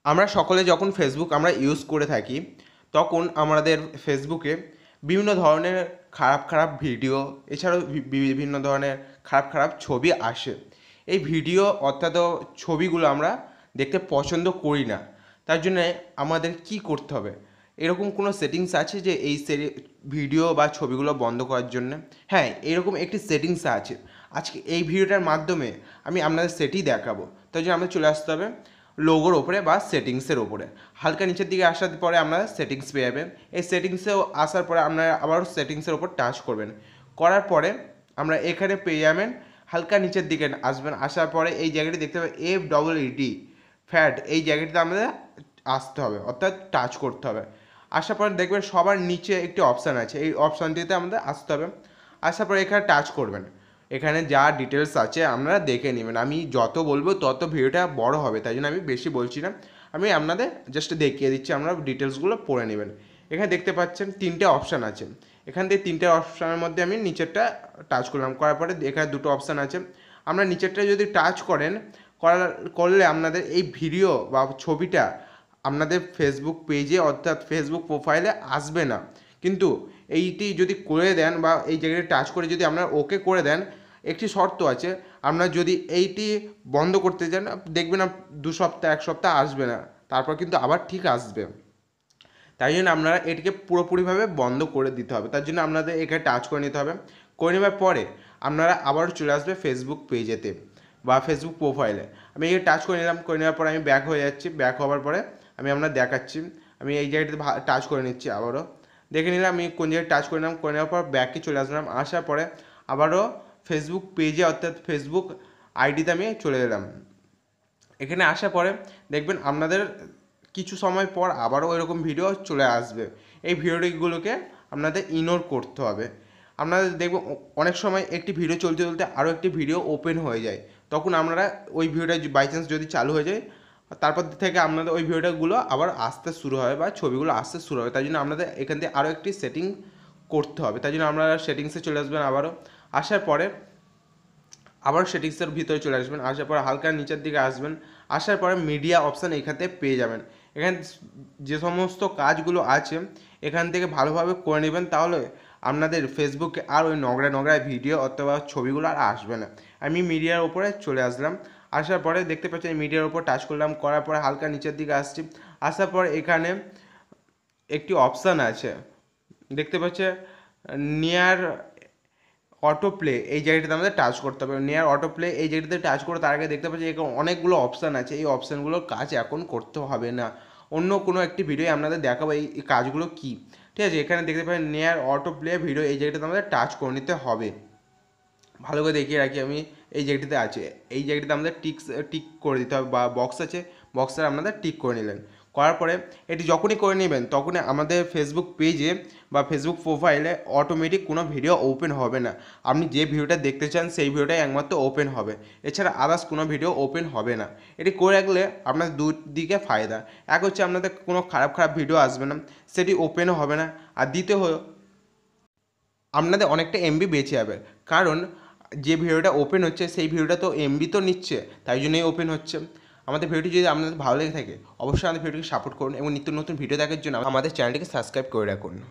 আমরা সকলে যখন ফেসবুক আমরা ইউজ করে থাকি তখন আমাদের ফেসবুকে বিভিন্ন ধরনের খারাপ খারাপ ভিডিও এছাড়াও বিভিন্ন ধরনের খারাপ খারাপ ছবি আসে। এই ভিডিও অর্থাৎ ছবিগুলো আমরা দেখতে পছন্দ করি না। তার জন্যে আমাদের কি করতে হবে? এরকম কোনো সেটিংস আছে যে এই ভিডিও বা ছবিগুলো বন্ধ করার জন্য? হ্যাঁ, এরকম একটি সেটিংস আছে। আজকে এই ভিডিওটার মাধ্যমে আমি আপনাদের সেটি দেখাবো। তার জন্য আমাদের চলে আসতে হবে লোগোর ওপরে বা সেটিংসের ওপরে। হালকা নিচের দিকে আসার পরে আপনারা সেটিংস পেয়ে যাবেন। এই সেটিংসেও আসার পরে আপনারা আবারও সেটিংসের ওপর টাচ করবেন। করার পরে আমরা এখানে পেয়ে যাবেন, হালকা নিচের দিকে আসবেন। আসার পরে এই জায়গাটি দেখতে পাবেন FEED ফ্যাট, এই জায়গাটিতে আমাদের আসতে হবে অর্থাৎ টাচ করতে হবে। আসার পরে দেখবেন সবার নিচে একটি অপশান আছে, এই অপশানটিতে আমাদের আসতে হবে। আসার পরে এখানে টাচ করবেন। এখানে যা ডিটেলস আছে আপনারা দেখে নেবেন। আমি যত বলবো তত ভিডিওটা বড় হবে, তাই জন্য আমি বেশি বলছি না, আমি আপনাদের জাস্ট দেখিয়ে দিচ্ছি, আপনারা ডিটেলসগুলো পড়ে নেবেন। এখানে দেখতে পাচ্ছেন তিনটে অপশান আছে। এখান থেকে তিনটে অপশানের মধ্যে আমি নিচেরটা টাচ করলাম। করার পরে এখানে দুটো অপশান আছে। আমরা নিচেরটা যদি টাচ করেন, করলে আপনাদের এই ভিডিও বা ছবিটা আপনাদের ফেসবুক পেজে অর্থাৎ ফেসবুক প্রোফাইলে আসবে না। কিন্তু এইটি যদি করে দেন বা এই জায়গায় টাচ করে যদি আপনারা ওকে করে দেন, একটি শর্ত আছে, আপনারা যদি এইটি বন্ধ করতে চান দেখবেন 2 সপ্তাহ 1 সপ্তাহ আসবে না, তারপর কিন্তু আবার ঠিক আসবে। তাই জন্য আপনারা এটিকে পুরোপুরিভাবে বন্ধ করে দিতে হবে। তার জন্য আপনাদের এখানে টাচ করে নিতে হবে। করে নেওয়ার পরে আপনারা আবারও চলে আসবে ফেসবুক পেজেতে বা ফেসবুক প্রোফাইলে। আমি এখানে টাচ করে নিলাম। করে নেওয়ার পরে আমি ব্যাক হয়ে যাচ্ছি। ব্যাক হওয়ার পরে আমি আপনার দেখাচ্ছি, আমি এই জায়গাটাতে টাচ করে নিচ্ছি। আবারও দেখে নিলাম আমি কোন জায়গায় টাচ করে নিলাম। করে নেওয়ার পর ব্যাকে চলে আসলাম। আসার পরে আবারও ফেসবুক পেজে অর্থাৎ ফেসবুক আইডিতে আমি চলে এলাম। এখানে আসার পরে দেখবেন আপনাদের কিছু সময় পর আবারও এরকম ভিডিও চলে আসবে। এই ভিডিওগুলোকে আপনাদের ইগনোর করতে হবে। আপনাদের দেখবেন অনেক সময় একটি ভিডিও চলতে চলতে আরও একটি ভিডিও ওপেন হয়ে যায়, তখন আপনারা ওই ভিডিওটা বাই চান্স যদি চালু হয়ে যায়, তারপর থেকে আপনাদের ওই ভিডিওগুলো আবার আসতে শুরু হবে বা ছবিগুলো আসতে শুরু হবে। তাই জন্য আপনাদের এখান থেকে আরও একটি সেটিং করতে হবে। তাই জন্য আপনারা সেটিংসে চলে আসবেন। আবারও আসার পরে আবার সেটিংসের ভিতরে চলে আসবেন। আসার পরে হালকা নিচের দিকে আসবেন। আসার পরে মিডিয়া অপশান এখান থেকে পেয়ে যাবেন। এখানে যে সমস্ত কাজগুলো আছে এখান থেকে ভালোভাবে করে নেবেন, তাহলে আপনাদের ফেসবুকে আর ওই নোংরা নোংরা ভিডিও অথবা ছবিগুলো আর আসবে না। আমি মিডিয়ার ওপরে চলে আসলাম। আসার পরে দেখতে পাচ্ছেন মিডিয়ার ওপর টাচ করলাম। করার পরে হালকা নিচের দিকে আসছি। আসার পর এখানে একটি অপশান আছে, দেখতে পাচ্ছে নিয়ার অটো প্লে, এই জায়গাটাতে আমাদের টাচ করতে হবে। নিয়ার অটো প্লে এই জায়গাটাতে টাচ করে তার আগে দেখতে পাচ্ছি এখানে অনেকগুলো অপশান আছে। এই অপশানগুলোর কাজ এখন করতে হবে না, অন্য কোনো একটি ভিডিও আপনাদের দেখাবো এই কাজগুলো কী। ঠিক আছে, এখানে দেখতে পাচ্ছেন নিয়ার অটো প্লে ভিডিও, এই জায়গাটাতে আমাদের টাচ করে নিতে হবে। ভালো করে দেখিয়ে রাখি আমি, এই জায়গাটিতে আছে, এই জায়গাটিতে আমাদের টিক করে দিতে হবে বা বক্স আছে, বক্সে আপনাদের টিক করে নিলেন। করার পরে এটি যখনই করে নেবেন তখনই আমাদের ফেসবুক পেজে বা ফেসবুক প্রোফাইলে অটোমেটিক কোনো ভিডিও ওপেন হবে না। আপনি যে ভিডিওটা দেখতে চান সেই ভিডিওটাই একমাত্র ওপেন হবে, এছাড়া আদার্স কোনো ভিডিও ওপেন হবে না। এটি করে রাখলে আপনাদের দুদিকে ফায়দা। এক হচ্ছে আপনাদের কোনো খারাপ খারাপ ভিডিও আসবে না, সেটি ওপেনও হবে না। আর দ্বিতীয় হলো আপনাদের অনেকটা এমবি বেঁচে যাবে, কারণ যে ভিডিওটা ওপেন হচ্ছে সেই ভিডিওটা তো এমবি তো নিচ্ছে, তাই জন্যই ওপেন হচ্ছে। আমাদের ভিডিওটি যদি আপনাদের ভালো লেগে থাকে অবশ্যই আমাদের ভিডিওটিকে সাপোর্ট করুন এবং নিত্য নতুন ভিডিও দেখার জন্য আমাদের চ্যানেলটিকে সাবস্ক্রাইব করে রাখুন।